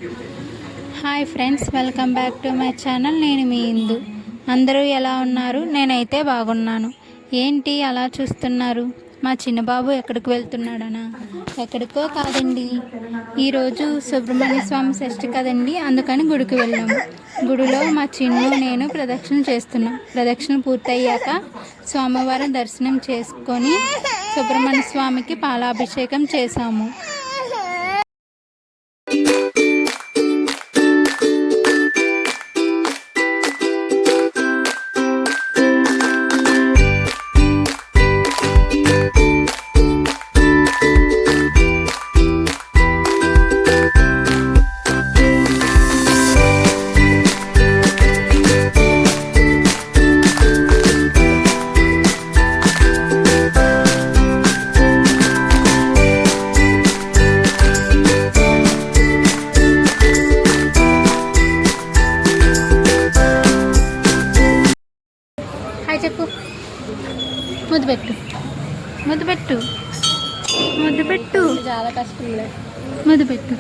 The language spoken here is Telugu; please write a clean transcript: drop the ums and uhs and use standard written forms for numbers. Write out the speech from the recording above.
Hi friends, welcome back to my channel. నేను మీ ఇందు. అందరూ ఎలా ఉన్నారు? నేనైతే బాగున్నాను. ఏంటి అలా చూస్తున్నారు? మా చిన్నబాబు ఎక్కడికి వెళ్తున్నాడనా? ఎక్కడికో కాదండి, ఈరోజు సుబ్రహ్మణ్య స్వామి షష్ఠి కదండి, అందుకని గుడికి వెళ్ళాము. గుడిలో మా చిన్ను నేను ప్రదక్షిణ చేస్తున్నాం. ప్రదక్షిణ పూర్తయ్యాక స్వామివారి దర్శనం చేసుకొని సుబ్రహ్మణ్య స్వామికి పాలాభిషేకం చేశాము. చెప్పు, ముద్దు పెట్టు, ముద్దు పెట్టు, ముద్దు పెట్టు, చాలా కష్టం, ముద్దు పెట్టు.